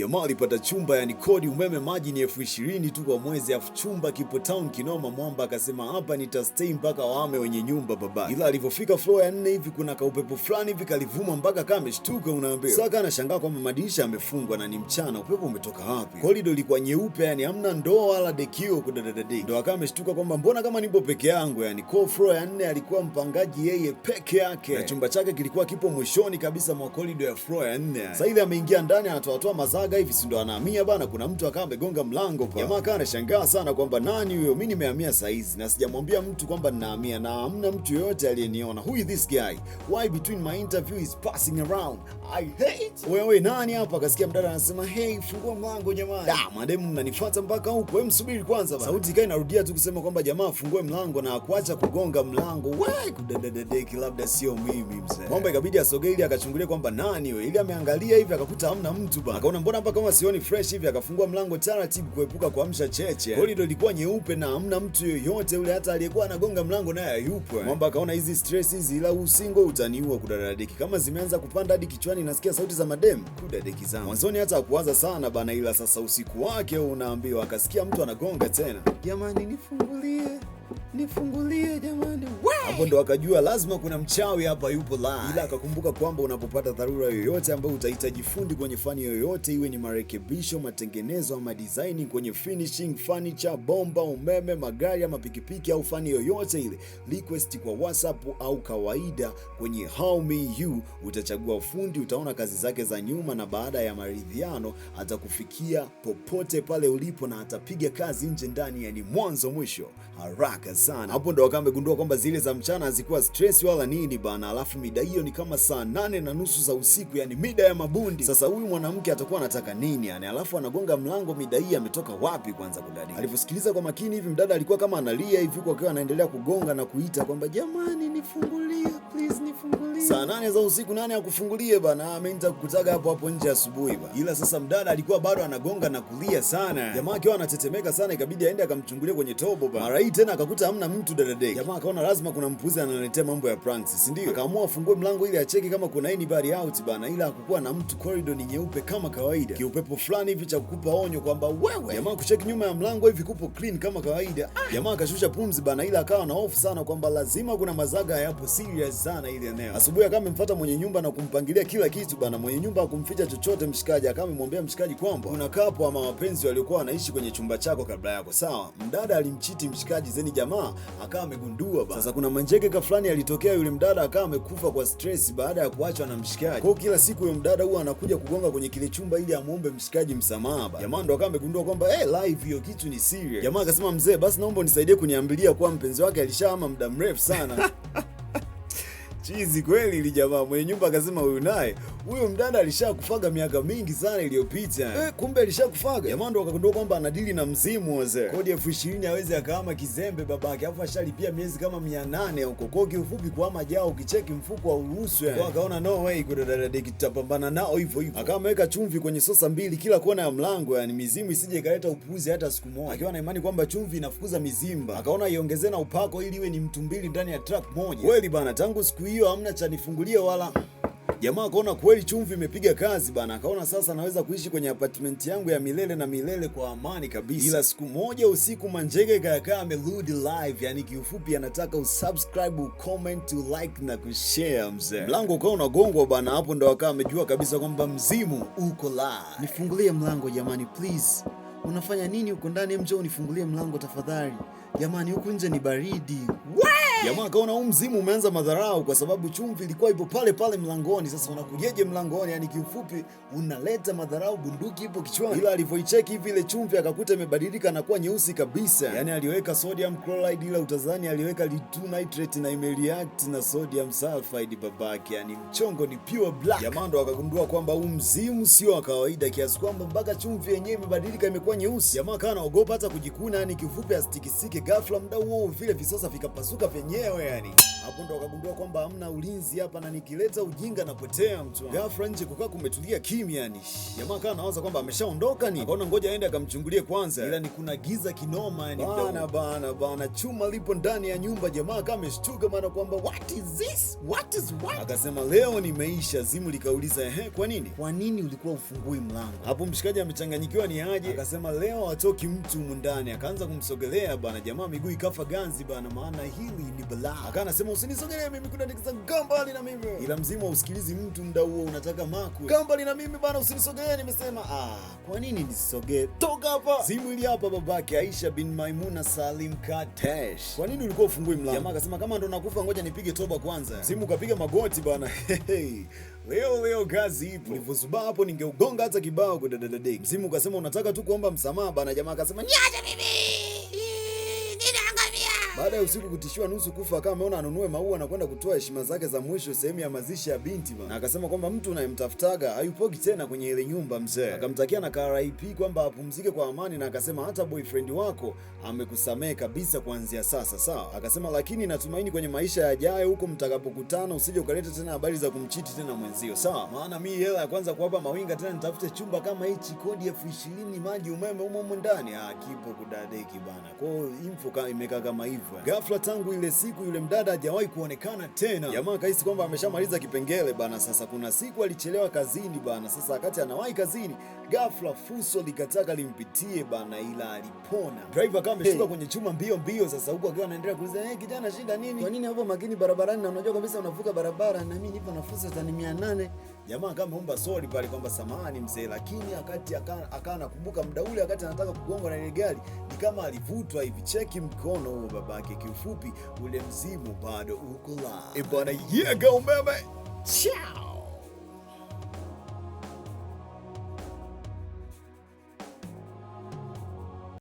Jamaa alipata chumba, yani kodi, umeme, maji ni 20,000 tu kwa mwezi, afu chumba kipo town kinoma. Mwamba akasema hapa nitastay mpaka wahame wenye nyumba baba. Ila alivyofika floor ya 4 hivi kuna kaupepo fulani hivi kalivuma mpaka kama ameshtuka, unaambia. Sasa anashangaa kwamba madirisha yamefungwa na ni mchana, upepo umetoka wapi? Corridor ilikuwa nyeupe, yani hamna ndoo wala dekio kudadadadi. Ndo akawa ameshtuka kwamba mbona kama nipo peke yangu, yani kwa floor ya 4 alikuwa mpangaji yeye peke yake. Na chumba chake kilikuwa kipo mwishoni kabisa mwa corridor ya floor ya 4. Sasa ile ameingia ndani anatoa mazaga hivi, si ndo anahamia bana, kuna mtu akawa amegonga mlango pa. Jamaa akawa anashangaa sana kwamba nani huyo, mimi nimehamia saa hizi na sijamwambia mtu kwamba ninahamia na hamna mtu yoyote aliyeniona. Who is this guy? Why between my interview is passing around? I hate. Wewe nani hapa? Akasikia mdada anasema hey, fungua mlango jamani. Mademu mnanifuata mpaka huko, wewe msubiri kwanza bana. Sauti ikawa inarudia tu kusema kwamba jamaa fungue mlango na kuacha kugonga mlango. Wewe kudadadadeki, labda sio mimi mzee. Mwamba ikabidi asogee ili akachungulia kwamba nani wewe. Ili ameangalia hivi akakuta hamna mtu bana. Akaona mbona hapa kama sioni fresh hivi, akafungua mlango taratibu kuepuka kuamsha cheche. Corridor ilikuwa nyeupe na hamna mtu yoyote ule, hata aliyekuwa anagonga mlango naye hayupo. Mwamba akaona hizi stress hizi, ila usingo utaniua kudadadeki. Kama zimeanza kupanda hadi kichwani nasikia sauti za madem kudadeki zangu. Mwanzoni hata hakuwaza sana bana, ila sasa usiku wake unaambiwa akasikia mtu anagonga tena. Jamani nifungulie jamani. Hapo ndo akajua lazima kuna mchawi hapa yupo live. Ila akakumbuka kwamba unapopata dharura yoyote ambayo utahitaji fundi kwenye fani yoyote, iwe ni marekebisho, matengenezo ama designing, kwenye finishing, furniture, bomba, umeme, magari ama pikipiki au fani yoyote ile, request kwa WhatsApp au kawaida kwenye How Me You, utachagua fundi, utaona kazi zake za nyuma, na baada ya maridhiano atakufikia popote pale ulipo na atapiga kazi nje ndani, yani mwanzo mwisho haraka sana. Hapo ndo akawa amegundua kwamba zile za mchana hazikuwa stress wala nini bana, alafu mida hiyo ni kama saa 8:30 za usiku, yani mida ya mabundi. Sasa huyu mwanamke atakuwa anataka nini yani? Alafu anagonga mlango mida hii, ametoka wapi kwanza kudadi? Aliposikiliza kwa makini hivi, mdada alikuwa kama analia hivi kwa akiwa anaendelea kugonga na kuita kwamba jamani nifungulie, please nifungulie. Saa 8 za usiku, nani akufungulie bana? Ameanza kukutaga hapo nje asubuhi bana. Ila sasa mdada alikuwa bado anagonga na kulia sana. Jamaa akiwa anatetemeka sana, ikabidi aende akamchungulia kwenye tobo bana. Mara hii tena akakuta hamna mtu dadadeki. Jamaa akaona lazima kuna mpuzi analetea mambo ya pranks, si ndio? Akaamua afungue mlango ili acheki kama kuna anybody out bana, ila hakukuwa na mtu. Corridor ni nyeupe kama kawaida, kiupepo fulani hivi cha kukupa onyo kwamba wewe. Jamaa kucheki nyuma ya mlango hivi kupo clean kama kawaida. Jamaa akashusha pumzi bana, ila akawa na hofu sana kwamba lazima kuna mazaga yapo serious sana ile eneo. Asubuhi akawa amemfuata mwenye nyumba na kumpangilia kila kitu bana. Mwenye nyumba hakumficha chochote mshikaji, akawa amemwambia mshikaji kwamba kuna kapo ama wapenzi waliokuwa wanaishi kwenye chumba chako kabla yako, sawa? Mdada alimchiti mshikaji, zeni jamaa akawa amegundua bana. Sasa kuna manjegeka fulani alitokea, yule mdada akawa amekufa kwa stress baada ya kuachwa na mshikaji. Kwa kila siku yule mdada huwa anakuja kugonga kwenye kile chumba ili amuombe mshikaji msamaha bana. Jamaa ndo akawa amegundua kwamba live hiyo kitu ni serious. Jamaa akasema mzee, basi naomba unisaidie kuniambilia kwa mpenzi wake alishahama muda mrefu sana. Chizi kweli ili jamaa. Mwenye nyumba akasema huyo mdada alishakufaga miaka mingi sana iliyopita. Kumbe alishakufaga. Jamaa ndo akagundua kwamba anadili na mzimu wazee. Kodi 20,000 aweze akahama kizembe babake, alafu ashalipia miezi kama 800 huko. Kwa kiufupi kuhama jao ukicheki mfuko wa uruhusu yani. Kwa akaona no way kudadadeki, tutapambana nao hivyo hivyo. Akawa ameweka chumvi kwenye sosa 2 kila kona ya mlango, yani mizimu isije ikaleta upuzi hata siku moja. Akiwa na imani kwamba chumvi inafukuza mizimba, akaona iongezee na upako ili iwe ni mtu 2 ndani ya trap moja. Kweli bana, tangu siku hiyo hamna cha nifungulia wala. Jamaa akaona kweli chumvi imepiga kazi bana, akaona sasa anaweza kuishi kwenye apartment yangu ya milele na milele kwa amani kabisa. Ila siku moja usiku Manjege kayakaa amerudi live, yani kiufupi anataka usubscribe, ucomment, ulike na kushare mzee. Mlango ukawa unagongwa bana, hapo ndo akawa amejua kabisa kwamba mzimu uko live. Nifungulie mlango jamani please. Unafanya nini huko ndani? Mje unifungulie mlango tafadhali. Jamani huku nje ni baridi. Jamaa akaona huu mzimu umeanza madharau kwa sababu chumvi ilikuwa ipo pale pale mlangoni. Sasa unakujeje mlangoni? Yani kiufupi unaleta madharau, bunduki ipo kichwani. Ila alivyoicheki hivi ile chumvi akakuta imebadilika na kuwa nyeusi kabisa. Yani aliweka sodium chloride, ila utazani aliweka lithium nitrate na imereact na sodium sulfide babake. Yani mchongo ni pure black. Jamaa ndo akagundua kwamba huu mzimu sio wa kawaida, kiasi kwamba mpaka chumvi yenyewe imebadilika imekuwa ilikuwa nyeusi. Jamaa kana anaogopa hata kujikuna, yani kifupi asitikisike. Ghafla mdau huo vile visosa vikapasuka vyenyewe yani. Hapo ndo akagundua kwamba hamna ulinzi hapa na nikileta ujinga na potea mtu. Ghafla nje kukaa kumetulia kimya yani. Jamaa kana anawaza kwamba ameshaondoka ni. Akaona ngoja aende akamchungulie kwanza. Ila ni kuna giza kinoma yani. Bana chuma lipo ndani ya nyumba. Jamaa kama ameshtuka maana kwamba what is this? What is what? Akasema leo nimeisha. Zimu likauliza kwa nini? Kwa nini ulikuwa ufungui mlango? Hapo mshikaji amechanganyikiwa ni aje. Akasema leo hatoki mtu humu ndani. Akaanza kumsogelea bana. Jamaa miguu ikafa ganzi bana, maana hili ni balaa. Akasema usinisogelee mimi, kuna nikiza gambali na mimi. Ila mzima usikilizi mtu mda huo, unataka makwe. Gambali na mimi bana, usinisogelee nimesema. Kwa nini nisogee? Toka hapa. Simu ili hapa babake Aisha bin Maimuna Salim Katesh. Kwa nini ulikuwa ufungui mlango? Jamaa akasema kama ndo nakufa ngoja nipige toba kwanza. Simu kapiga magoti bana. Leo kazi ipo. Nilivyosubaa hapo ningeugonga hata kibao kwa dadadadeki. Mzimu ukasema unataka tu kuomba msamaha bana. Jamaa akasema niache mimi. Baada ya usiku kutishiwa nusu kufa, akawa ameona anunue maua na kwenda kutoa heshima zake za mwisho sehemu ya mazishi ya binti bana. Akasema kwamba mtu unayemtafutaga hayupoki tena kwenye ile nyumba mzee. Akamtakia na RIP kwamba apumzike kwa amani, na akasema hata boyfriend wako amekusamehe kabisa kuanzia sasa, sawa? Akasema lakini natumaini kwenye maisha yajayo huko mtakapokutana usije ukaleta tena habari za kumchiti tena mwenzio, sawa? Maana mimi hela ya kwanza kuwapa mawinga tena nitafute chumba kama hichi, kodi ya 20,000, maji umeme humo ndani. Kipo kudadeki bana. Kwa hiyo info imekaa kama hivyo. Ghafla tangu ile siku yule mdada hajawahi kuonekana tena. Jamaa kahisi kwamba ameshamaliza kipengele bana. Sasa kuna siku alichelewa kazini bana. Sasa wakati anawahi kazini, ghafla fuso likataka limpitie bana, ila alipona. Driver kama ameshuka kwenye chuma mbio. Sasa huko akiwa anaendelea kuuliza kijana shida nini? Kwa nini hapo makini barabarani na unajua kabisa unavuka barabara na mimi nipo na fuso tani 800? Jamaa kama ameomba sorry pale kwamba samahani mzee, lakini wakati akawa anakumbuka muda ule wakati anataka kugonga na ile gari ni kama alivutwa hivi. Cheki mkono huo babake. Kiufupi ule mzimu bado uko la. Bwana yega umeme. Ciao.